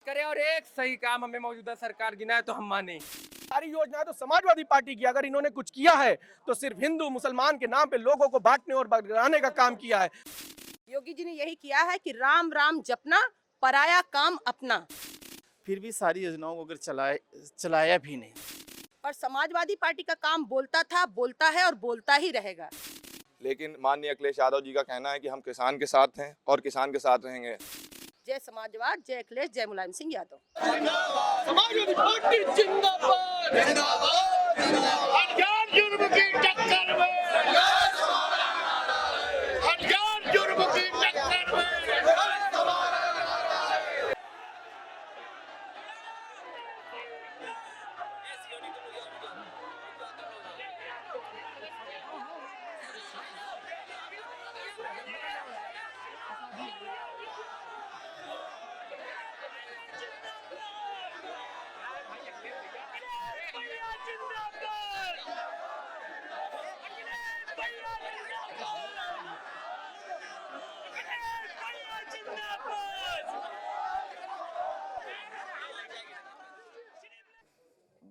करे और एक सही काम हमें मौजूदा सरकार गिनाए तो हम माने। सारी योजनाएं तो समाजवादी पार्टी की, अगर इन्होंने कुछ किया है तो सिर्फ हिंदू मुसलमान के नाम पे लोगों को बांटने और भगाने का काम किया है। योगी जी ने यही किया है कि राम राम जपना, पराया काम अपना। फिर भी सारी योजनाओं को अगर चलाया भी नहीं। और समाजवादी पार्टी का काम बोलता था, बोलता है और बोलता ही रहेगा। लेकिन माननीय अखिलेश यादव जी का कहना है कि हम किसान के साथ हैं और किसान के साथ रहेंगे। जय समाजवाद, जय अखिलेश, जय मुलायम सिंह यादव। समाजवादी पार्टी जिंदाबाद, जिंदाबाद, जिंदाबाद। जुर्म की टक्कर में, जुर्म की टक्कर में।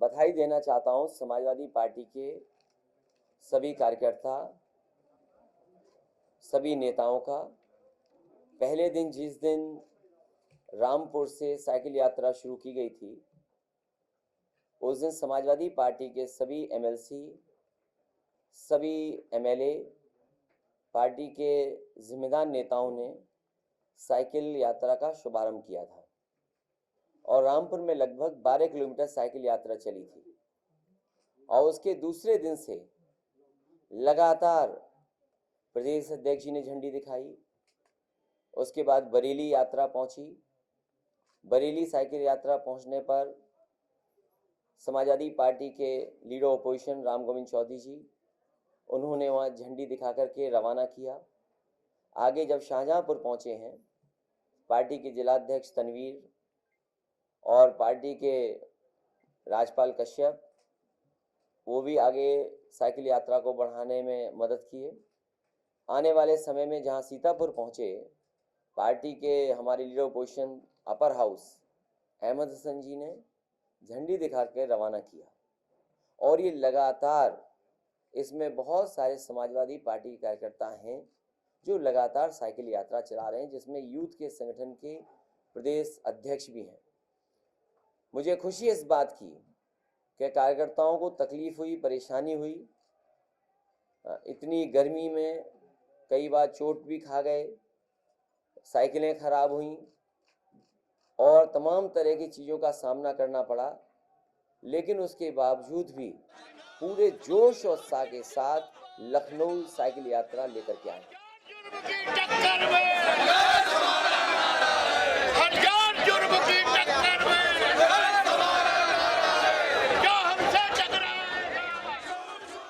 बधाई देना चाहता हूं समाजवादी पार्टी के सभी कार्यकर्ता, सभी नेताओं का। पहले दिन जिस दिन रामपुर से साइकिल यात्रा शुरू की गई थी, उस दिन समाजवादी पार्टी के सभी एमएलसी, सभी एमएलए, पार्टी के जिम्मेदार नेताओं ने साइकिल यात्रा का शुभारंभ किया था और रामपुर में लगभग 12 किलोमीटर साइकिल यात्रा चली थी। और उसके दूसरे दिन से लगातार प्रदेश अध्यक्ष जी ने झंडी दिखाई। उसके बाद बरेली यात्रा पहुंची। बरेली साइकिल यात्रा पहुंचने पर समाजवादी पार्टी के लीडर ऑपोजिशन राम गोविंद चौधरी जी, उन्होंने वहां झंडी दिखा करके रवाना किया। आगे जब शाहजहांपुर पहुंचे हैं, पार्टी के जिलाध्यक्ष तनवीर और पार्टी के राजपाल कश्यप, वो भी आगे साइकिल यात्रा को बढ़ाने में मदद किए। आने वाले समय में जहां सीतापुर पहुंचे, पार्टी के हमारे leader opposition upper house Ahmad Hasan ji ने झंडी दिखा कर रवाना किया। और ये लगातार, इसमें बहुत सारे समाजवादी पार्टी के कार्यकर्ता हैं जो लगातार साइकिल यात्रा चला रहे हैं, जिसमें यूथ के संगठन के प्रदेश अध्यक्ष भी हैं। मुझे खुशी इस बात की कि कार्यकर्ताओं को तकलीफ हुई, परेशानी हुई। इतनी गर्मी में कई बार चोट भी खा गए, साइकिलें खराब हुई और तमाम तरह की चीज़ों का सामना करना पड़ा। लेकिन उसके बावजूद भी पूरे जोश और उत्साह के साथ लखनऊ साइकिल यात्रा लेकर के आए।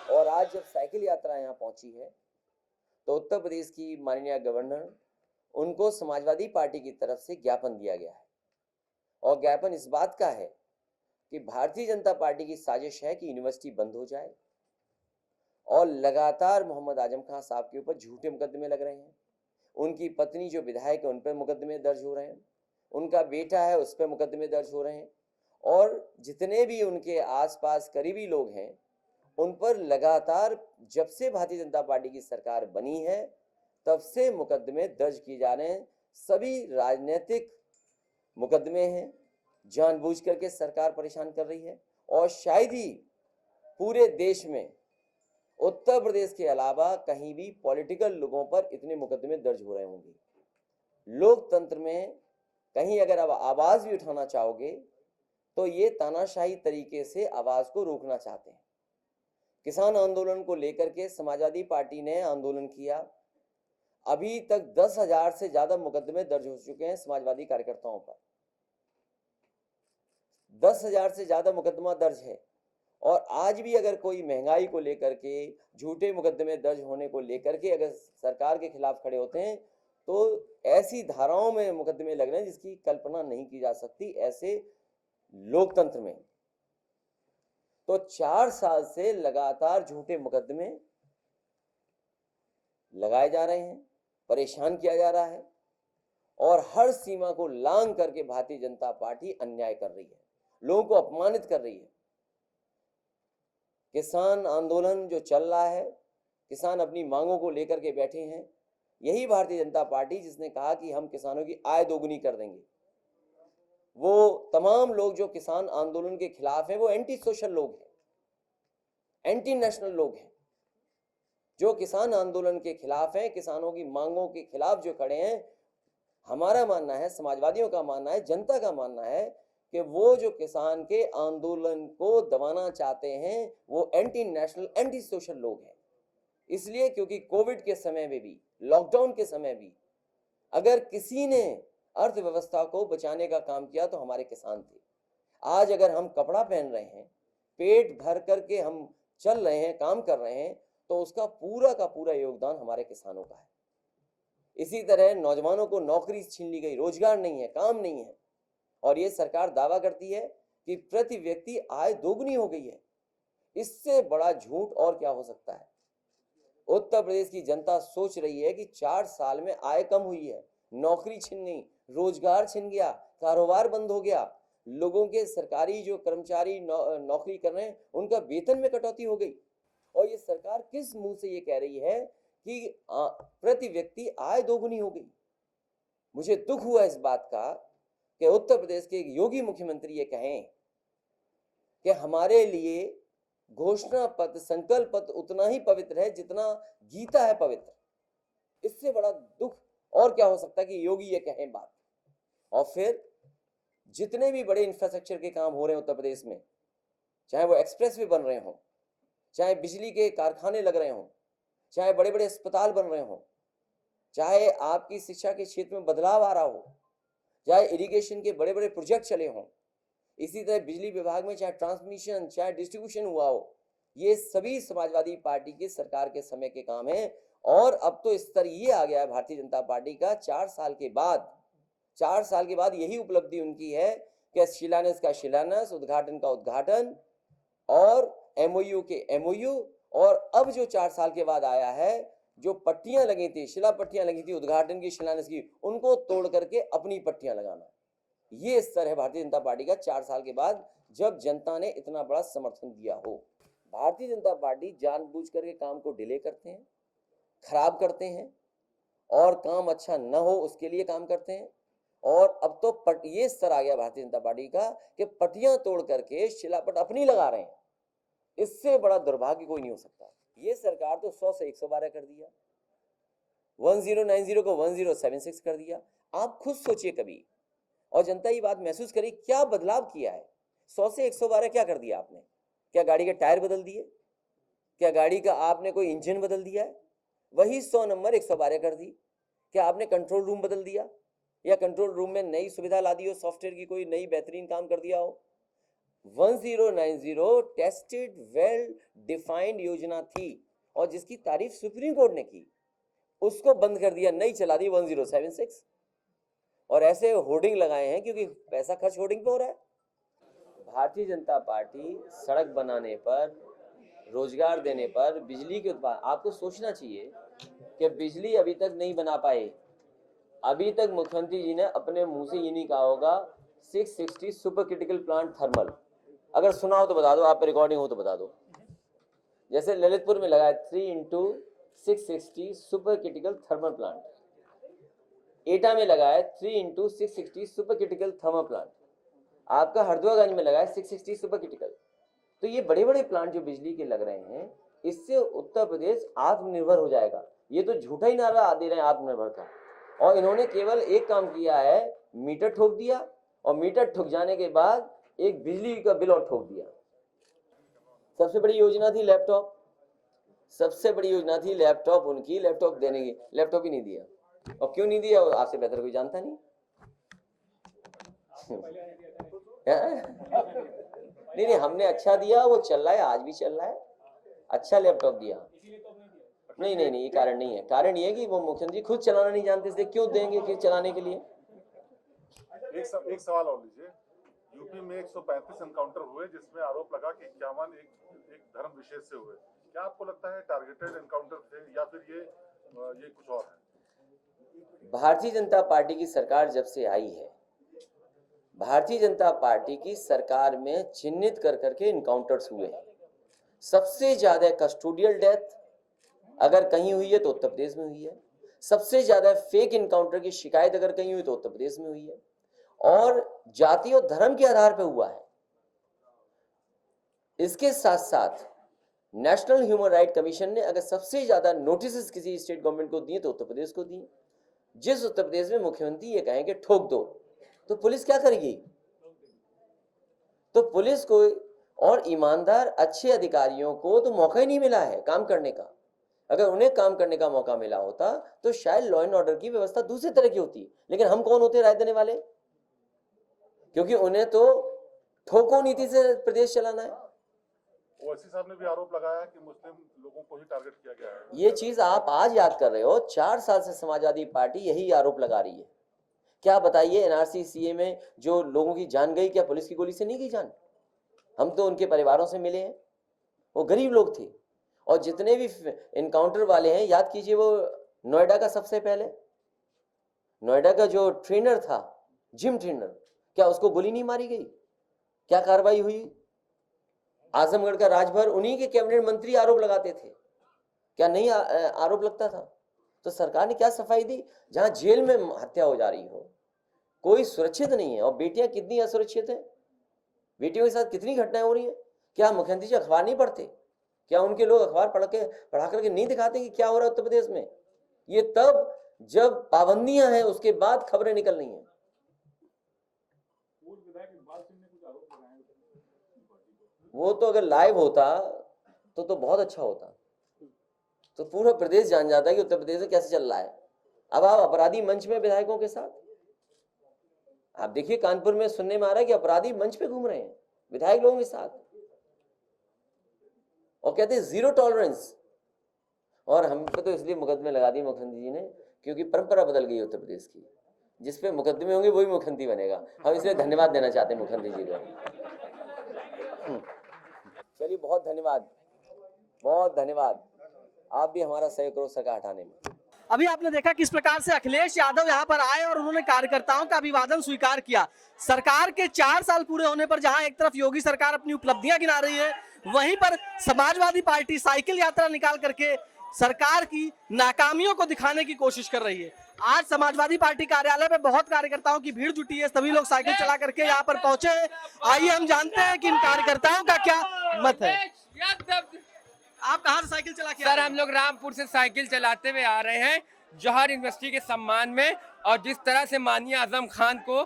और आज जब साइकिल यात्रा यहाँ पहुंची है तो उत्तर प्रदेश की माननीय गवर्नर, उनको समाजवादी पार्टी की तरफ से ज्ञापन दिया गया है। और ज्ञापन इस बात का है कि भारतीय जनता पार्टी की साजिश है कि यूनिवर्सिटी बंद हो जाए और लगातार मोहम्मद आजम खान साहब के ऊपर झूठे मुकदमे लग रहे हैं। उनकी पत्नी जो विधायक है, उन पर मुकदमे दर्ज हो रहे हैं। उनका बेटा है, उस पर मुकदमे दर्ज हो रहे हैं। और जितने भी उनके आसपास करीबी लोग हैं, उन पर लगातार, जब से भारतीय जनता पार्टी की सरकार बनी है, तब से मुकदमे दर्ज किए जा रहे हैं। सभी राजनीतिक मुकदमे हैं, जानबूझ करके सरकार परेशान कर रही है। और शायद ही पूरे देश में उत्तर प्रदेश के अलावा कहीं भी पॉलिटिकल लोगों पर इतने मुकदमे दर्ज हो रहे होंगे। लोकतंत्र में कहीं अगर अब आवाज भी उठाना चाहोगे तो ये तानाशाही तरीके से आवाज को रोकना चाहते हैं। किसान आंदोलन को लेकर के समाजवादी पार्टी ने आंदोलन किया। अभी तक 10,000 से ज्यादा मुकदमे दर्ज हो चुके हैं समाजवादी कार्यकर्ताओं पर। 10,000 से ज्यादा मुकदमा दर्ज है। और आज भी अगर कोई महंगाई को लेकर के, झूठे मुकदमे दर्ज होने को लेकर के अगर सरकार के खिलाफ खड़े होते हैं, तो ऐसी धाराओं में मुकदमे लग रहे हैं जिसकी कल्पना नहीं की जा सकती ऐसे लोकतंत्र में। तो 4 साल से लगातार झूठे मुकदमे लगाए जा रहे हैं, परेशान किया जा रहा है। और हर सीमा को लांघ करके भारतीय जनता पार्टी अन्याय कर रही है, लोगों को अपमानित कर रही है। किसान आंदोलन जो चल रहा है, किसान अपनी मांगों को लेकर के बैठे हैं, यही भारतीय जनता पार्टी जिसने कहा कि हम किसानों की आय दोगुनी कर देंगे। वो तमाम लोग जो किसान आंदोलन के खिलाफ हैं वो एंटी सोशल लोग हैं, एंटी नेशनल लोग हैं। जो किसान आंदोलन के खिलाफ हैं, किसानों की मांगों के खिलाफ जो खड़े हैं, हमारा मानना है, समाजवादियों का मानना है, जनता का मानना है कि वो जो किसान के आंदोलन को दबाना चाहते हैं वो एंटी नेशनल, एंटी सोशल लोग हैं। इसलिए क्योंकि कोविड के समय में भी, लॉकडाउन के समय भी अगर किसी ने अर्थव्यवस्था को बचाने का काम किया तो हमारे किसान थे। आज अगर हम कपड़ा पहन रहे हैं, पेट भर करके हम चल रहे हैं, काम कर रहे हैं, तो उसका पूरा का पूरा योगदान हमारे किसानों का है। इसी तरह नौजवानों को नौकरी छीन ली गई, रोजगार नहीं है, काम नहीं है, और ये सरकार दावा करती है कि प्रति व्यक्ति आय दोगुनी हो गई है। इससे बड़ा झूठ और क्या हो सकता है। उत्तर प्रदेश की जनता सोच रही है कि 4 साल में आय कम हुई है, नौकरी छिन गई, रोजगार छिन गया, कारोबार बंद हो गया, लोगों के सरकारी जो कर्मचारी नौकरी कर रहे हैं उनका वेतन में कटौती हो गई, और ये सरकार किस मुंह से ये कह रही है कि प्रति व्यक्ति आय दोगुनी हो गई। मुझे दुख हुआ इस बात का कि उत्तर प्रदेश के एक योगी मुख्यमंत्री ये कहें कि हमारे लिए घोषणा पत्र, संकल्प पत्र उतना ही पवित्र है जितना गीता है पवित्र। इससे बड़ा दुख और क्या हो सकता है कि योगी ये कहें बात। और फिर जितने भी बड़े इंफ्रास्ट्रक्चर के काम हो रहे हैं उत्तर प्रदेश में, चाहे वो एक्सप्रेस वे बन रहे हों, चाहे बिजली के कारखाने लग रहे हों, चाहे बड़े बड़े अस्पताल बन रहे हों, चाहे आपकी शिक्षा के क्षेत्र में बदलाव आ रहा हो, चाहे इरिगेशन के बड़े बड़े प्रोजेक्ट चले हों, इसी तरह बिजली विभाग में चाहे ट्रांसमिशन, चाहे डिस्ट्रीब्यूशन हुआ हो, ये सभी समाजवादी पार्टी की सरकार के समय के काम हैं। और अब तो स्तर ये आ गया है भारतीय जनता पार्टी का, 4 साल के बाद यही उपलब्धि उनकी है कि शिलान्यास का शिलान्यास, उद्घाटन का उद्घाटन, और एमओयू के एमओयू, और अब जो 4 साल के बाद आया है, जो पट्टियां लगी थी, शिला पट्टियां लगी थी उद्घाटन की, शिलान्यास की, उनको तोड़ करके अपनी पट्टियां लगाना। ये स्तर है भारतीय जनता पार्टी का 4 साल के बाद, जब जनता ने इतना बड़ा समर्थन दिया हो। भारतीय जनता पार्टी जानबूझ करके काम को डिले करते हैं, खराब करते हैं, और काम अच्छा न हो उसके लिए काम करते हैं। और अब तो ये स्तर आ गया भारतीय जनता पार्टी का कि पट्टियां तोड़ करके शिलापट अपनी लगा रहे हैं। इससे बड़ा दुर्भाग्य कोई नहीं हो सकता। ये सरकार तो 100 से 112 कर दिया, 1090 को 1076 कर दिया। आप खुद सोचिए कभी, और जनता ये बात महसूस करी, क्या बदलाव किया है। 100 से 112 क्या कर दिया आपने? क्या गाड़ी के टायर बदल दिए? क्या गाड़ी का आपने कोई इंजन बदल दिया है? वही 100 नंबर 112 कर दी। क्या आपने कंट्रोल रूम बदल दिया, या कंट्रोल रूम में नई सुविधा ला दी हो, सॉफ्टवेयर की कोई नई बेहतरीन काम कर दिया हो? 1090 टेस्टेड वेल डिफाइंड योजना थी, और जिसकी तारीफ सुप्रीम कोर्ट ने की, उसको बंद कर दिया, नई चला दी 1076। और ऐसे होर्डिंग लगाए हैं क्योंकि पैसा खर्च होर्डिंग पे हो रहा है। भारतीय जनता पार्टी सड़क बनाने पर, रोजगार देने पर, बिजली के उत्पादन, आपको सोचना चाहिए कि बिजली अभी तक नहीं बना पाए। अभी तक मुख्यमंत्री जी ने अपने मुंह से ये नहीं कहा होगा 660 सुपर क्रिटिकल प्लांट थर्मल। अगर सुना हो तो बता दो, आप पे रिकॉर्डिंग हो तो बता दो। जैसे ललितपुर में लगाया 3x660 super critical thermal plant, एटा में लगाया 3x660 super critical thermal plant, आपका हरदोईगंज में लगाया 660 सुपर क्रिटिकल। तो ये बड़े बड़े प्लांट जो बिजली के लग रहे हैं, इससे उत्तर प्रदेश आत्मनिर्भर हो जाएगा। ये तो झूठा ही नारा दे रहे हैं आत्मनिर्भर का। और इन्होंने केवल एक काम किया है, मीटर ठोक दिया, और मीटर ठुक जाने के बाद एक बिजली का बिल और ठोक दिया। सबसे बड़ी योजना थी लैपटॉप, सबसे बड़ी योजना थी लैपटॉप उनकी, लैपटॉप देने की, लैपटॉप ही नहीं दिया। और क्यों नहीं दिया आपसे बेहतर कोई जानता नहीं। नहीं, हमने अच्छा दिया, वो चल रहा है, आज भी चल रहा है, अच्छा लैपटॉप दिया। नहीं, ये कारण नहीं है। कारण ये है कि वो मुख्यमंत्री खुद चलाना नहीं जानते, इसलिए क्यों देंगे कि चलाने के लिए। एक सवाल और लीजिए। यूपी में 135 एनकाउंटर हुए, जिसमें आरोप लगा कि 51 एक धर्म विशेष से हुए। क्या आपको लगता है टारगेटेड एनकाउंटर थे, या फिर ये कुछ और है? भारतीय जनता पार्टी की सरकार जब से आई है, भारतीय जनता पार्टी की सरकार में चिन्हित कर करके इनकाउंटर्स हुए हैं। सबसे ज्यादा कस्टोडियल डेथ अगर कहीं हुई है तो उत्तर प्रदेश में हुई है। सबसे ज्यादा फेक इनकाउंटर की शिकायत अगर कहीं हुई तो उत्तर प्रदेश में हुई है, और जाति और धर्म के आधार पर हुआ है। इसके साथ साथ नेशनल ह्यूमन राइट कमीशन ने अगर सबसे ज्यादा नोटिस किसी स्टेट गवर्नमेंट को दिए तो उत्तर प्रदेश को दिए। जिस उत्तर प्रदेश में मुख्यमंत्री ये कहें कि ठोक दो, तो पुलिस क्या करेगी? तो पुलिस को और ईमानदार अच्छे अधिकारियों को तो मौका ही नहीं मिला है काम करने का। अगर उन्हें काम करने का मौका मिला होता तो शायद लॉ एंड ऑर्डर की व्यवस्था दूसरी तरह की होती। लेकिन हम कौन होते राय देने वाले? क्योंकि उन्हें तो ठोको नीति से प्रदेश चलाना है। ओवैसी साहब ने भी आरोप लगाया कि मुस्लिम लोगों को ही टारगेट किया गया है। ये चीज आप आज याद कर रहे हो, 4 साल से समाजवादी पार्टी यही आरोप लगा रही है। क्या बताइए, एनआरसी सीए में जो लोगों की जान गई, क्या पुलिस की गोली से नहीं गई जान? हम तो उनके परिवारों से मिले हैं, वो गरीब लोग थे। और जितने भी इनकाउंटर वाले हैं, याद कीजिए वो नोएडा का सबसे पहले नोएडा का जो ट्रेनर था, जिम ट्रेनर, क्या उसको गोली नहीं मारी गई? क्या कार्रवाई हुई? आजमगढ़ का राजभर, उन्हीं के कैबिनेट मंत्री आरोप लगाते थे, क्या नहीं आरोप लगता था? तो सरकार ने क्या सफाई दी? जहां जेल में हत्या हो जा रही हो, कोई सुरक्षित नहीं है। और बेटियां कितनी असुरक्षित हैं, बेटियों के साथ कितनी घटनाएं हो रही है। क्या मुख्यमंत्री जी अखबार नहीं पढ़ते? क्या उनके लोग अखबार पढ़ा करके नहीं दिखाते कि क्या हो रहा है उत्तर प्रदेश में? ये तब जब पाबंदियां हैं उसके बाद खबरें निकल रही हैं। वो तो अगर लाइव होता तो बहुत अच्छा होता, तो पूरा प्रदेश जान जाता है कि उत्तर प्रदेश में कैसे चल रहा है। अब आप अपराधी मंच में विधायकों के साथ, आप देखिए कानपुर में सुनने में आ रहा है कि अपराधी मंच पे घूम रहे हैं विधायक लोगों के साथ, और कहते हैं जीरो टॉलरेंस। और हम पे तो इसलिए मुकदमे लगा दिए मुख्यमंत्री जी ने क्योंकि परंपरा बदल गई उत्तर प्रदेश की, जिस पे मुकदमे होंगे वही मुख्यमंत्री बनेगा। हम इसलिए धन्यवाद देना चाहते हैं मुख्यमंत्री जी को। चलिए, बहुत धन्यवाद, बहुत धन्यवाद। आप भी हमारा सहयोग करो सरकार हटाने में। अभी आपने देखा किस प्रकार से अखिलेश यादव यहाँ पर आए और उन्होंने कार्यकर्ताओं का अभिवादन स्वीकार किया। सरकार के 4 साल पूरे होने पर जहां एक तरफ योगी सरकार अपनी उपलब्धियां गिना रही है, वहीं पर समाजवादी पार्टी साइकिल यात्रा निकाल करके सरकार की नाकामियों को दिखाने की कोशिश कर रही है। आज समाजवादी पार्टी कार्यालय में बहुत कार्यकर्ताओं की भीड़ जुटी है, सभी लोग साइकिल चला करके यहाँ पर पहुंचे हैं। आइए हम जानते हैं कि इन कार्यकर्ताओं का क्या मत है। आप कहाँ से साइकिल चला के? सर, हम लोग रामपुर से साइकिल चलाते हुए आ रहे हैं जौहर यूनिवर्सिटी के सम्मान में। और जिस तरह से माननीय आजम खान को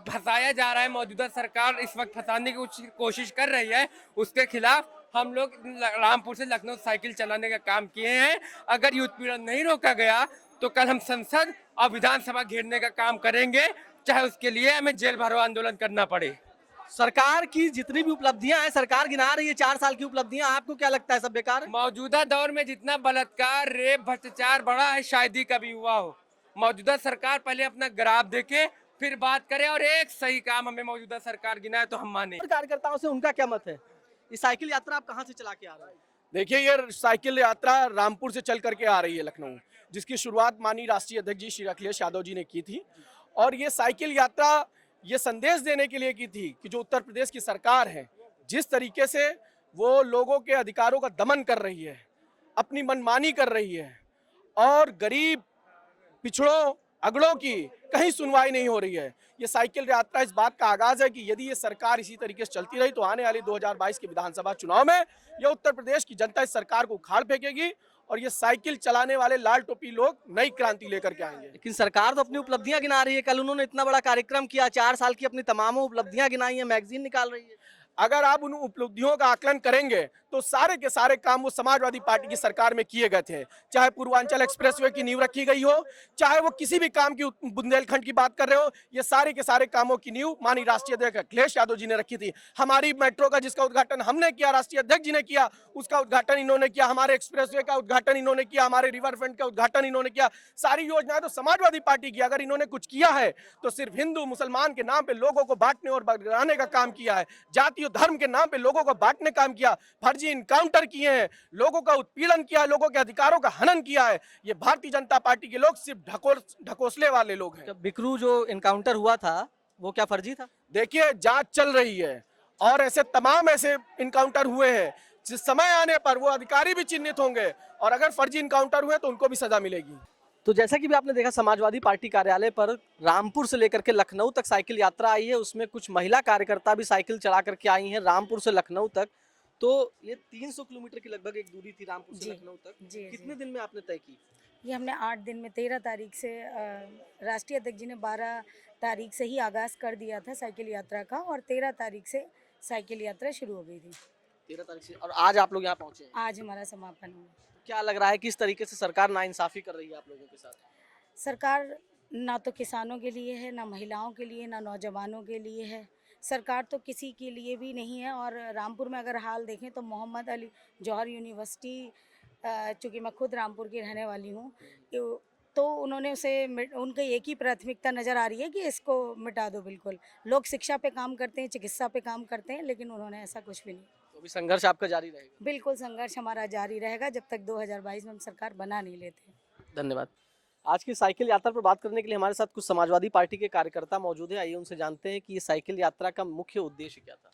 फंसाया जा रहा है, मौजूदा सरकार इस वक्त फंसाने की कोशिश कर रही है, उसके खिलाफ हम लोग रामपुर से लखनऊ साइकिल चलाने का काम किए हैं। अगर ये उत्पीड़न नहीं रोका गया तो कल हम संसद और विधानसभा घेरने का काम करेंगे, चाहे उसके लिए हमें जेल भरो आंदोलन करना पड़े। सरकार की जितनी भी उपलब्धियां हैं, सरकार गिना रही है 4 साल की उपलब्धियां, आपको क्या लगता है सब बेकार है? मौजूदा दौर में जितना बलात्कार, रेप, भ्रष्टाचार बढ़ा है, शायद ही कभी हुआ हो। मौजूदा सरकार पहले अपना ग्राफ देखे फिर बात करे, और एक सही काम हमें मौजूदा सरकार गिनाए तो हम माने। कार्यकर्ताओं से उनका क्या मत है? ये साइकिल यात्रा आप कहाँ से चला के आ रहे हैं? देखिए, ये साइकिल यात्रा रामपुर से चल करके आ रही है लखनऊ, जिसकी शुरुआत माननीय राष्ट्रीय अध्यक्ष जी श्री अखिलेश यादव जी ने की थी। और ये साइकिल यात्रा ये संदेश देने के लिए की थी कि जो उत्तर प्रदेश की सरकार है, जिस तरीके से वो लोगों के अधिकारों का दमन कर रही है, अपनी मनमानी कर रही है, और गरीब पिछड़ों अगड़ों की कहीं सुनवाई नहीं हो रही है। ये साइकिल यात्रा इस बात का आगाज है कि यदि ये सरकार इसी तरीके से चलती रही तो आने वाले 2022 के विधानसभा चुनाव में ये उत्तर प्रदेश की जनता इस सरकार को उखाड़ फेंकेगी, और ये साइकिल चलाने वाले लाल टोपी लोग नई क्रांति लेकर के आएंगे। लेकिन सरकार तो अपनी उपलब्धियां गिना रही है। कल उन्होंने इतना बड़ा कार्यक्रम किया, 4 साल की अपनी तमाम उपलब्धियां गिनाई है, मैगजीन निकाल रही है। अगर आप उन उपलब्धियों का आकलन करेंगे तो सारे के सारे काम वो समाजवादी पार्टी की सरकार में किए गए थे। चाहे पूर्वांचल एक्सप्रेसवे की नींव रखी गई हो, चाहे वो किसी भी काम की, बुंदेलखंड की बात कर रहे हो, ये सारे के सारे कामों की नींव माननीय राष्ट्रीय अध्यक्ष अखिलेश यादव जी ने रखी थी। हमारी मेट्रो का जिसका उद्घाटन हमने किया, राष्ट्रीय अध्यक्ष जी ने किया, उसका उद्घाटन इन्होंने किया। हमारे एक्सप्रेसवे का उद्घाटन इन्होंने किया, हमारे रिवर फ्रंट का उद्घाटन इन्होंने किया। सारी योजनाएं तो समाजवादी पार्टी की। अगर इन्होंने कुछ किया है तो सिर्फ हिंदू मुसलमान के नाम पे लोगों को बांटने और बढ़ाने का काम किया है। जाति और धर्म के नाम पे लोगों को बांटने काम किया। फर्जी इनकाउंटर किए हैं, लोगों का उत्पीड़न किया है, लोगों के अधिकारों का हनन किया है, ये भारतीय जनता पार्टी के लोग सिर्फ ढकोसले वाले लोग हैं। जब बिकरू जो इनकाउंटर हुआ था वो क्या फर्जी था? देखिए, जांच चल रही है और ऐसे तमाम ऐसे इनकाउंटर हुए हैं, जिस समय आने पर वो अधिकारी भी चिन्हित होंगे और अगर फर्जी इनकाउंटर हुए तो उनको भी सजा मिलेगी। तो जैसा कि भी आपने देखा, समाजवादी पार्टी कार्यालय पर रामपुर से लेकर के लखनऊ तक साइकिल यात्रा आई है, उसमें कुछ महिला कार्यकर्ता भी साइकिल चढ़ा करके आई हैं रामपुर से लखनऊ तक। तो ये 300 किलोमीटर की लगभग एक दूरी थी रामपुर से जी, लखनऊ तक। जी, कितने जी। दिन में आपने तय की? ये हमने 8 दिन में 13 तारीख से राष्ट्रीय अध्यक्ष जी ने 12 तारीख से ही आगाज कर दिया था साइकिल यात्रा का और 13 तारीख से साइकिल यात्रा शुरू हो गई थी। 13 तारीख से, और आज आप लोग यहाँ पहुंचे हैं। आज हमारा समापन हुआ। क्या लग रहा है किस तरीके से सरकार नाइंसाफी कर रही है आप लोगों के साथ? सरकार ना तो किसानों के लिए है, ना महिलाओं के लिए, ना नौजवानों के लिए है। सरकार तो किसी के लिए भी नहीं है। और रामपुर में अगर हाल देखें तो मोहम्मद अली जौहर यूनिवर्सिटी, चूँकि मैं खुद रामपुर की रहने वाली हूँ, तो उन्होंने उनकी एक ही प्राथमिकता नज़र आ रही है कि इसको मिटा दो बिल्कुल। लोग शिक्षा पे काम करते हैं, चिकित्सा पे काम करते हैं, लेकिन उन्होंने ऐसा कुछ भी नहीं। तो अभी संघर्ष आपका जारी रहेगा? बिल्कुल संघर्ष हमारा जारी रहेगा जब तक 2022 में हम सरकार बना नहीं लेते। धन्यवाद। आज की साइकिल यात्रा पर बात करने के लिए हमारे साथ कुछ समाजवादी पार्टी के कार्यकर्ता मौजूद हैं। आइए उनसे जानते हैं कि ये साइकिल यात्रा का मुख्य उद्देश्य क्या था।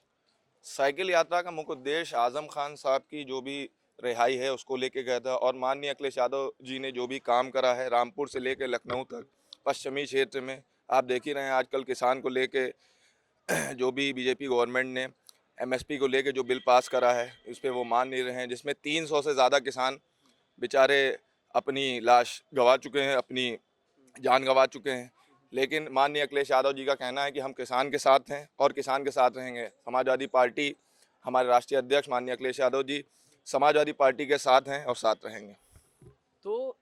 साइकिल यात्रा का मुख्य उद्देश्य आजम खान साहब की जो भी रिहाई है उसको लेके गया था और माननीय अखिलेश यादव जी ने जो भी काम करा है रामपुर से लेकर लखनऊ तक पश्चिमी क्षेत्र में, आप देख ही रहे हैं आजकल किसान को लेके जो भी बीजेपी गवर्नमेंट ने एमएसपी को लेके जो बिल पास करा है उस पर वो मान नहीं रहे हैं, जिसमें 300 से ज़्यादा किसान बेचारे अपनी लाश गंवा चुके हैं, अपनी जान गंवा चुके हैं। लेकिन माननीय अखिलेश यादव जी का कहना है कि हम किसान के साथ हैं और किसान के साथ रहेंगे। समाजवादी पार्टी, हमारे राष्ट्रीय अध्यक्ष माननीय अखिलेश यादव जी समाजवादी पार्टी के साथ हैं और साथ रहेंगे। तो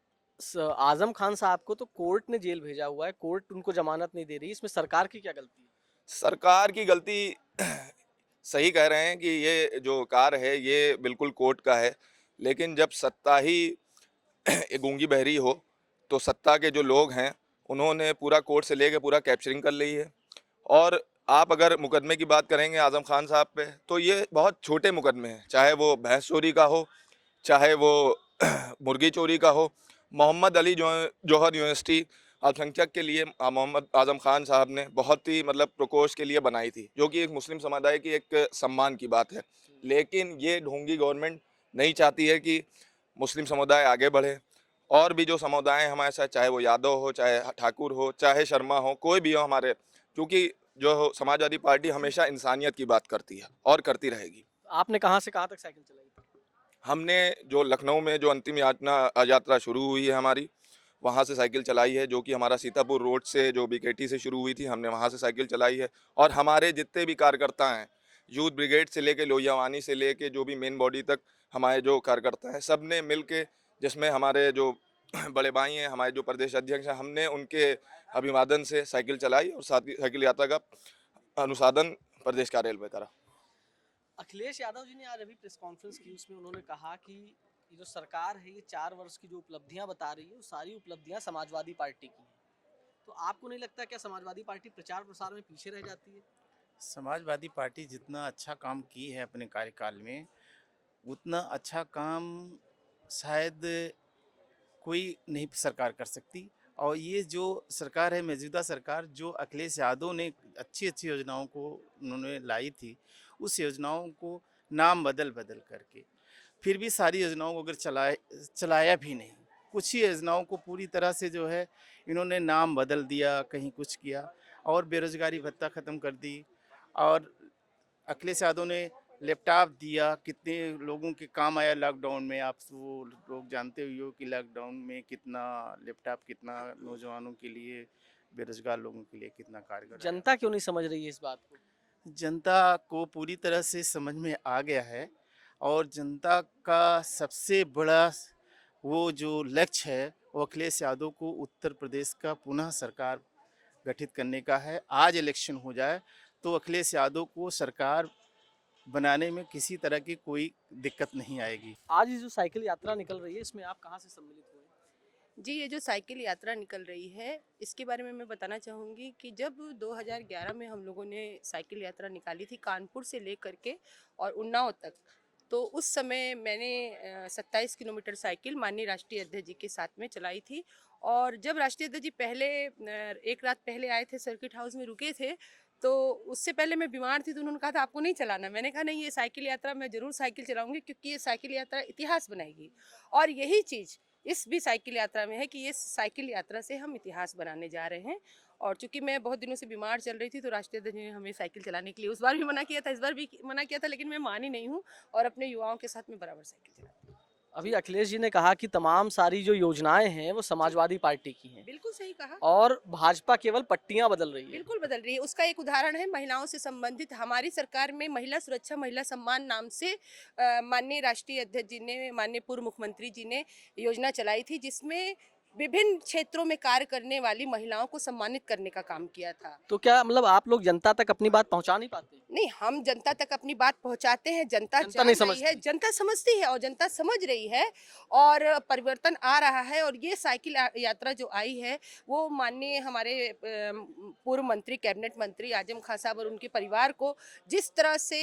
आजम खान साहब को तो कोर्ट ने जेल भेजा हुआ है, कोर्ट उनको जमानत नहीं दे रही, इसमें सरकार की क्या गलती है? सरकार की गलती सही कह रहे हैं कि ये जो कार्य है ये बिल्कुल कोर्ट का है, लेकिन जब सत्ता ही गूंगी बहरी हो तो सत्ता के जो लोग हैं उन्होंने पूरा कोर्ट से लेके पूरा कैप्चरिंग कर ली है। और आप अगर मुकदमे की बात करेंगे आजम खान साहब पे तो ये बहुत छोटे मुकदमे हैं, चाहे वो भैंस चोरी का हो, चाहे वो मुर्गी चोरी का हो। मोहम्मद अली जौहर यूनिवर्सिटी अल्पसंख्यक के लिए मोहम्मद आजम खान साहब ने बहुत ही प्रकोष्ठ के लिए बनाई थी, जो कि एक मुस्लिम समुदाय की एक सम्मान की बात है। लेकिन ये ढोंगी गवर्नमेंट नहीं चाहती है कि मुस्लिम समुदाय आगे बढ़े। और भी जो समुदाय हैं हमारे साथ, चाहे वो यादव हो, चाहे ठाकुर हो, चाहे शर्मा हो, कोई भी हो हमारे, क्योंकि जो समाजवादी पार्टी हमेशा इंसानियत की बात करती है और करती रहेगी। आपने कहाँ से कहाँ तक साइकिल चलाई? हमने जो लखनऊ में जो अंतिम यात्रा शुरू हुई है हमारी, वहाँ से साइकिल चलाई है, जो कि हमारा सीतापुर रोड से जो बीकेटी से शुरू हुई थी, हमने वहाँ से साइकिल चलाई है। और हमारे जितने भी कार्यकर्ता हैं, यूथ ब्रिगेड से लेके लोहियावानी से लेके जो भी मेन बॉडी तक हमारे जो कार्यकर्ता हैं, सब ने मिल के, जिसमें हमारे जो बड़े भाई हैं, हमारे जो प्रदेश अध्यक्ष हैं, हमने उनके अभिवादन से साइकिल चलाई और साथ ही साइकिल यात्रा का अनुसाधन प्रदेश कार्यालय में करा। अखिलेश यादव जी ने आज अभी प्रेस कॉन्फ्रेंस की, उसमें उन्होंने कहा कि ये जो सरकार है ये 4 वर्ष की जो उपलब्धियां बता रही है वो सारी उपलब्धियां समाजवादी पार्टी की हैं। तो आपको नहीं लगता क्या समाजवादी पार्टी प्रचार प्रसार में पीछे रह जाती है? समाजवादी पार्टी जितना अच्छा काम की है अपने कार्यकाल में, उतना अच्छा काम शायद कोई नहीं सरकार कर सकती। और ये जो सरकार है, मौजूदा सरकार, जो अखिलेश यादव ने अच्छी अच्छी योजनाओं को उन्होंने लाई थी, उस योजनाओं को नाम बदल करके फिर भी सारी योजनाओं को अगर चलाया भी नहीं, कुछ ही योजनाओं को पूरी तरह से जो है इन्होंने नाम बदल दिया, कहीं कुछ किया और बेरोजगारी भत्ता ख़त्म कर दी। और अखिलेश यादव ने लैपटॉप दिया, कितने लोगों के काम आया लॉकडाउन में। आप वो लोग जानते हुए हो कि लॉकडाउन में कितना लैपटॉप, कितना नौजवानों के लिए, बेरोजगार लोगों के लिए कितना कारगर। जनता क्यों नहीं समझ रही है इस बात को? जनता को पूरी तरह से समझ में आ गया है और जनता का सबसे बड़ा वो जो लक्ष्य है वो अखिलेश यादव को उत्तर प्रदेश का पुनः सरकार गठित करने का है। आज इलेक्शन हो जाए तो अखिलेश यादव को सरकार बनाने में किसी तरह की कोई दिक्कत नहीं आएगी। आज ये जो साइकिल यात्रा निकल रही है इसमें आप कहाँ से सम्मिलित हुए? जी, ये जो साइकिल यात्रा निकल रही है इसके बारे में मैं बताना चाहूँगी कि जब 2011 में हम लोगों ने साइकिल यात्रा निकाली थी कानपुर से लेकर के और उन्नाव तक, तो उस समय मैंने 27 किलोमीटर साइकिल माननीय राष्ट्रीय अध्यक्ष जी के साथ में चलाई थी। और जब राष्ट्रीय अध्यक्ष जी पहले एक रात पहले आए थे, सर्किट हाउस में रुके थे, तो उससे पहले मैं बीमार थी, तो उन्होंने कहा था आपको नहीं चलाना। मैंने कहा नहीं, ये साइकिल यात्रा मैं ज़रूर साइकिल चलाऊंगी, क्योंकि ये साइकिल यात्रा इतिहास बनाएगी। और यही चीज़ इस भी साइकिल यात्रा में है कि ये साइकिल यात्रा से हम इतिहास बनाने जा रहे हैं। और चूंकि मैं बहुत दिनों से बीमार चल रही थी, तो राष्ट्रीय अध्यक्ष ने हमें साइकिल चलाने के लिए उस बार भी मना किया था, इस बार भी मना किया था, लेकिन मैं मानी नहीं हूँ और अपने युवाओं के साथ में बराबर साइकिल चलाती हूँ। अभी अखिलेश जी ने कहा कि तमाम सारी जो योजनाएं हैं वो समाजवादी पार्टी की हैं बिल्कुल सही कहा। और भाजपा केवल पट्टियां बदल रही है। बिल्कुल बदल रही है। उसका एक उदाहरण है महिलाओं से संबंधित। हमारी सरकार में महिला सुरक्षा महिला सम्मान नाम से माननीय राष्ट्रीय अध्यक्ष जी ने, माननीय पूर्व मुख्यमंत्री जी ने योजना चलाई थी, जिसमें विभिन्न क्षेत्रों में कार्य करने वाली महिलाओं को सम्मानित करने का काम किया था। तो क्या मतलब आप लोग जनता तक अपनी बात पहुंचा नहीं पाते? नहीं, हम जनता तक अपनी बात पहुंचाते हैं, जनता जान नहीं रही है, जनता समझती है और जनता समझ रही है और परिवर्तन आ रहा है। और ये साइकिल यात्रा जो आई है वो माननीय हमारे पूर्व मंत्री, कैबिनेट मंत्री आजम खान साहब और उनके परिवार को जिस तरह से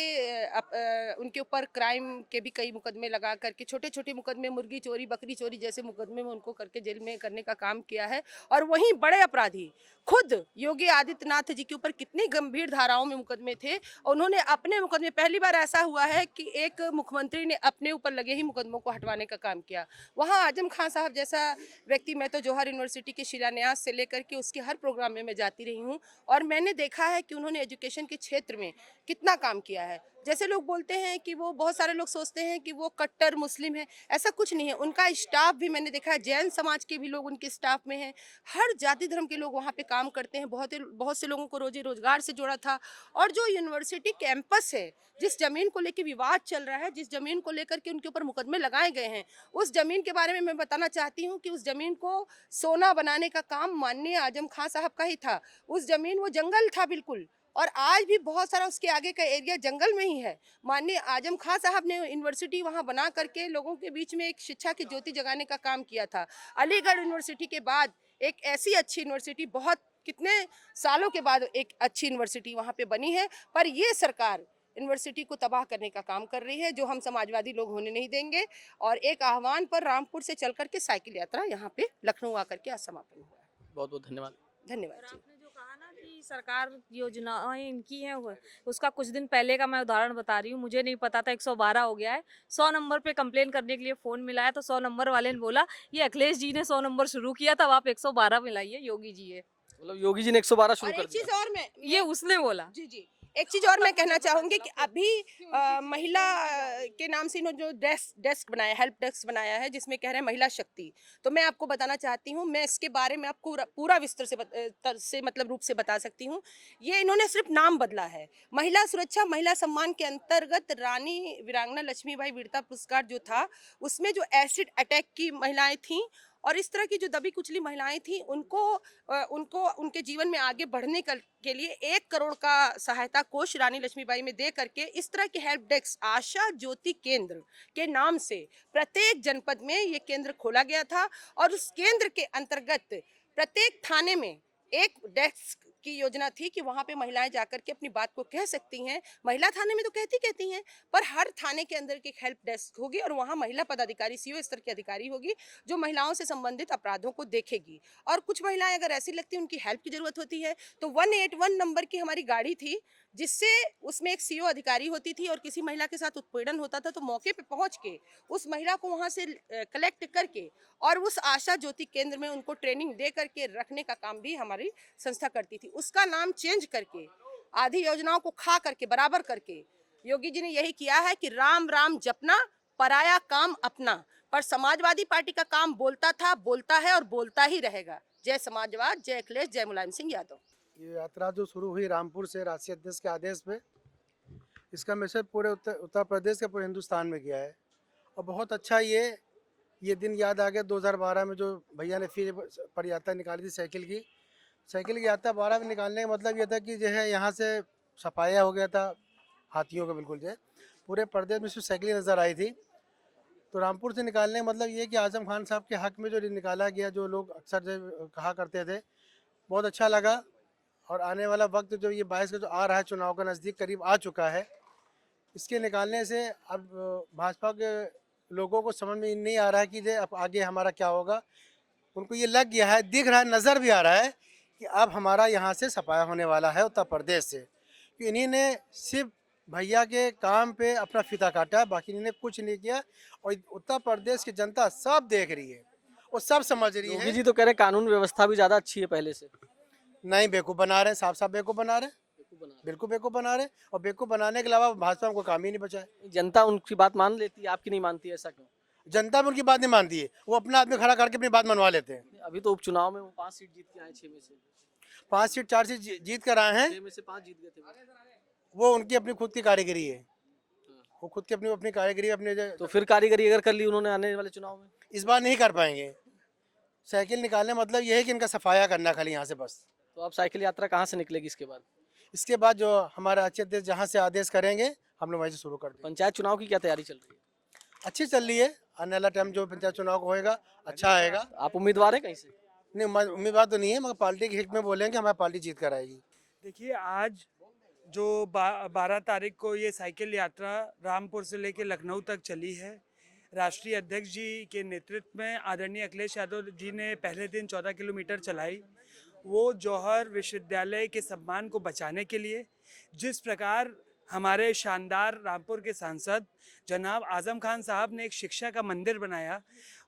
उनके ऊपर क्राइम के भी कई मुकदमे लगा करके, छोटे छोटे मुकदमे, मुर्गी चोरी, बकरी चोरी जैसे मुकदमे में उनको करके जेल में करने का काम किया है। और वहीं बड़े अपराधी खुद योगी आदित्यनाथ जी के ऊपर कितनी गंभीर धाराओं में मुकदमे थे, उन्होंने अपने मुकदमे, पहली बार ऐसा हुआ है कि एक मुख्यमंत्री ने अपने ऊपर लगे ही मुकदमों को हटवाने का काम किया। वहाँ आजम खान साहब जैसा व्यक्ति, मैं तो जौहर यूनिवर्सिटी के शिलान्यास से लेकर के उसके हर प्रोग्राम में मैं जाती रही हूँ और मैंने देखा है कि उन्होंने एजुकेशन के क्षेत्र में कितना काम किया है। जैसे लोग बोलते हैं कि वो, बहुत सारे लोग सोचते हैं कि वो कट्टर मुस्लिम है, ऐसा कुछ नहीं है। उनका स्टाफ भी मैंने देखा है, जैन समाज के भी लोग उनके स्टाफ में हैं, हर जाति धर्म के लोग वहाँ पे काम करते हैं। बहुत से लोगों को रोजी रोजगार से जोड़ा था। और जो यूनिवर्सिटी कैंपस है, जिस जमीन को लेकर विवाद चल रहा है, जिस जमीन को लेकर के उनके ऊपर मुकदमे लगाए गए हैं, उस जमीन के बारे में मैं बताना चाहती हूँ कि उस जमीन को सोना बनाने का काम माननीय आजम खान साहब का ही था। उस जमीन, वो जंगल था बिल्कुल, और आज भी बहुत सारा उसके आगे का एरिया जंगल में ही है। माननीय आजम खान साहब ने यूनिवर्सिटी वहां बना करके लोगों के बीच में एक शिक्षा की ज्योति जगाने का काम किया था। अलीगढ़ यूनिवर्सिटी के बाद एक ऐसी अच्छी यूनिवर्सिटी, बहुत कितने सालों के बाद एक अच्छी यूनिवर्सिटी वहां पे बनी है, पर ये सरकार यूनिवर्सिटी को तबाह करने का काम कर रही है, जो हम समाजवादी लोग होने नहीं देंगे। और एक आह्वान पर रामपुर से चल करके साइकिल यात्रा यहाँ पे लखनऊ आकर के आज समापन हुआ है। बहुत बहुत धन्यवाद। धन्यवाद जी। आपने जो कहा ना कि सरकार योजनाएं इनकी हैं, उसका कुछ दिन पहले का मैं उदाहरण बता रही हूँ। मुझे नहीं पता था 112 हो गया है। 100 नंबर पे कंप्लेन करने के लिए फ़ोन मिला है, तो 100 नंबर वाले ने बोला ये अखिलेश जी ने 100 नंबर शुरू किया था, आप 112 मिलाइए, योगी जी है। मतलब योगी जी ने 112 शुरू और कर एक दिया। चीज और मैं, ये उसने बोला। जी जी, एक चीज और मैं कहना चाहूंगी कि अभी महिला के नाम से इन्होंने जो डेस्क बनाया, हेल्प डेस्क बनाया है, जिसमें कह रहे हैं महिला शक्ति, तो मैं आपको बताना चाहती हूँ, मैं इसके बारे में आपको पूरा विस्तार से मतलब रूप से बता सकती हूँ। ये इन्होंने सिर्फ नाम बदला है। महिला सुरक्षा महिला सम्मान के अंतर्गत रानी वीरांगना लक्ष्मीबाई वीरता पुरस्कार जो था, उसमें जो एसिड अटैक की महिलाएं थीं और इस तरह की जो दबी कुचली महिलाएं थीं, उनको उनके जीवन में आगे बढ़ने के लिए 1 करोड़ का सहायता कोष रानी लक्ष्मीबाई में दे करके इस तरह के हेल्प डेस्क आशा ज्योति केंद्र के नाम से प्रत्येक जनपद में ये केंद्र खोला गया था। और उस केंद्र के अंतर्गत प्रत्येक थाने में एक डेस्क की योजना थी कि वहाँ पे महिलाएं जाकर के अपनी बात को कह सकती हैं। महिला थाने में तो कहती हैं, पर हर थाने के अंदर एक हेल्प डेस्क होगी और वहाँ महिला पदाधिकारी, सीओ स्तर की अधिकारी होगी, जो महिलाओं से संबंधित अपराधों को देखेगी। और कुछ महिलाएं अगर ऐसी लगती है उनकी हेल्प की जरूरत होती है, तो 181 नंबर की हमारी गाड़ी थी, जिससे उसमें एक सीओ अधिकारी होती थी और किसी महिला के साथ उत्पीड़न होता था तो मौके पे पहुंच के उस महिला को वहां से कलेक्ट करके और उस आशा ज्योति केंद्र में उनको ट्रेनिंग दे करके रखने का काम भी हमारी संस्था करती थी। उसका नाम चेंज करके, आधी योजनाओं को खा करके, बराबर करके योगी जी ने यही किया है कि राम राम जपना, पराया काम अपना। पर समाजवादी पार्टी का काम बोलता था, बोलता है और बोलता ही रहेगा। जय समाजवाद, जय अखिलेश, जय मुलायम सिंह यादव। ये यात्रा जो शुरू हुई रामपुर से राष्ट्रीय अध्यक्ष के आदेश पे, इसका मैसेज पूरे उत्तर प्रदेश के पूरे हिंदुस्तान में गया है और बहुत अच्छा ये दिन याद आ गया 2012 में जो भैया ने फिर पदयात्रा निकाली थी साइकिल की यात्रा। 12 में निकालने का मतलब ये था कि जो है यहाँ से सफाया हो गया था हाथियों का, बिल्कुल जो है पूरे प्रदेश में सिर्फ साइकिल नज़र आई थी। तो रामपुर से निकालने का मतलब ये कि आजम खान साहब के हक में जो निकाला गया, जो लोग अक्सर जो कहा करते थे, बहुत अच्छा लगा। और आने वाला वक्त जो ये 22 का जो आ रहा है, चुनाव का नज़दीक करीब आ चुका है, इसके निकालने से अब भाजपा के लोगों को समझ में नहीं आ रहा है कि ये अब आगे हमारा क्या होगा। उनको ये लग गया है, दिख रहा है, नज़र भी आ रहा है कि अब हमारा यहाँ से सफाया होने वाला है उत्तर प्रदेश से। कि इन्हीं ने सिर्फ भैया के काम पे अपना फीता काटा, बाकी इन्होंने कुछ नहीं किया। और उत्तर प्रदेश की जनता सब देख रही है और सब समझ रही योगी है। जी तो कह रहे हैं कानून व्यवस्था भी ज्यादा अच्छी है पहले से। नहीं, बेवकूफ़ बना रहे हैं, साफ साफ बेवकूफ़ बना रहे हैं, बिल्कुल बेवकूफ़ बना रहे हैं। और बेवकूफ़ बनाने के अलावा भाजपा में कोई काम ही नहीं बचा है। जनता उनकी बात मान लेती है, आपकी नहीं मानती है, ऐसा क्यों? जनता भी उनकी बात नहीं मानती है, वो अपना आदमी खड़ा करके अपनी बात मनवा लेते हैं। अभी तो उपचुनाव में वो 5 सीट जीत के आए, 6 में से 5 सीट 4 सीट जीत कर आए हैं। 6 में से 5 जीत गए थे वो उनकी अपनी खुद की कारीगरी है, वो खुद की अपनी अपनी कारीगरी अपने तो फिर कारीगरी अगर कर ली उन्होंने आने वाले चुनाव में? इस बार नहीं कर पाएंगे। साइकिल निकालने मतलब ये है कि इनका सफाया करना खाली यहाँ से बस। तो अब साइकिल यात्रा कहाँ से निकलेगी इसके बाद? इसके बाद जो हमारा अच्छे अध्यक्ष जहाँ से आदेश करेंगे हम लोग वहीं से शुरू कर देंगे। पंचायत चुनाव की क्या तैयारी चल रही है? अच्छी चल रही है, आने वाला टाइम जो पंचायत चुनाव को होएगा अच्छा आएगा। आप उम्मीदवार हैं कहीं से? नहीं, उम्मीदवार तो नहीं है, मगर पार्टी के हित में बोलेंगे, हमारी पार्टी जीत कर आएगी। देखिए, आज जो 12 तारीख को ये साइकिल यात्रा रामपुर से लेकर लखनऊ तक चली है, राष्ट्रीय अध्यक्ष जी के नेतृत्व में आदरणीय अखिलेश यादव जी ने पहले दिन 14 किलोमीटर चलाई। वो जौहर विश्वविद्यालय के सम्मान को बचाने के लिए, जिस प्रकार हमारे शानदार रामपुर के सांसद जनाब आजम खान साहब ने एक शिक्षा का मंदिर बनाया,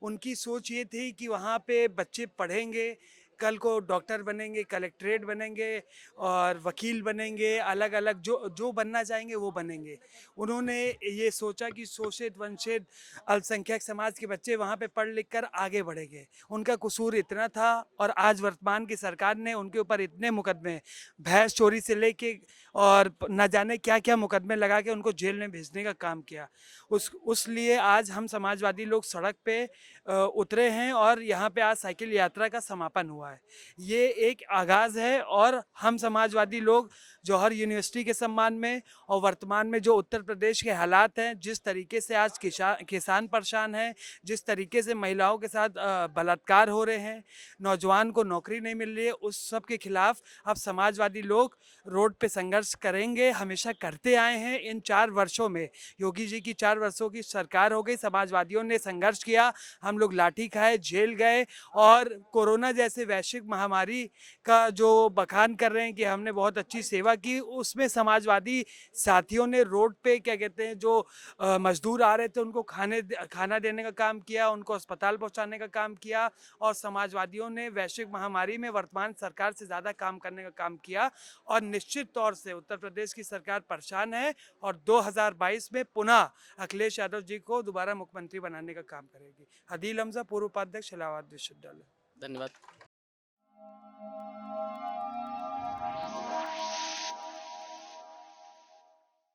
उनकी सोच ये थी कि वहाँ पे बच्चे पढ़ेंगे, कल को डॉक्टर बनेंगे, कलेक्ट्रेट बनेंगे और वकील बनेंगे, अलग अलग जो बनना चाहेंगे वो बनेंगे। उन्होंने ये सोचा कि शोषित वंचित अल्पसंख्यक समाज के बच्चे वहाँ पे पढ़ लिख कर आगे बढ़ेंगे। उनका कसूर इतना था और आज वर्तमान की सरकार ने उनके ऊपर इतने मुकदमे, भैंस चोरी से लेके और न जाने क्या क्या मुकदमे लगा के उनको जेल में भेजने का काम किया। उस लिए आज हम समाजवादी लोग सड़क पे उतरे हैं और यहाँ पे आज साइकिल यात्रा का समापन हुआ है। ये एक आगाज़ है और हम समाजवादी लोग जौहर यूनिवर्सिटी के सम्मान में और वर्तमान में जो उत्तर प्रदेश के हालात हैं, जिस तरीके से आज किसान परेशान हैं, जिस तरीके से महिलाओं के साथ बलात्कार हो रहे हैं, नौजवान को नौकरी नहीं मिल रही है, उस सब के खिलाफ अब समाजवादी लोग रोड पे संघर्ष करेंगे, हमेशा करते आए हैं। इन 4 वर्षों में योगी जी की 4 वर्षों की सरकार हो गई, समाजवादियों ने संघर्ष किया, हम लोग लाठी खाए, जेल गए और कोरोना जैसे वैश्विक महामारी का जो बखान कर रहे हैं कि हमने बहुत अच्छी सेवा की, उसमें समाजवादी साथियों ने रोड पे क्या कहते हैं जो मजदूर आ रहे थे उनको खाना देने का काम किया, उनको अस्पताल पहुंचाने का काम किया और समाजवादियों ने वैश्विक महामारी में वर्तमान सरकार से ज़्यादा काम करने का काम किया। और निश्चित तौर से उत्तर प्रदेश की सरकार परेशान है और 2022 में पुनः अखिलेश यादव जी को दोबारा मुख्यमंत्री बनाने का काम करेगी। हदील हमजा, पूर्व उपाध्यक्ष इलाहाबाद विश्वविद्यालय। धन्यवाद।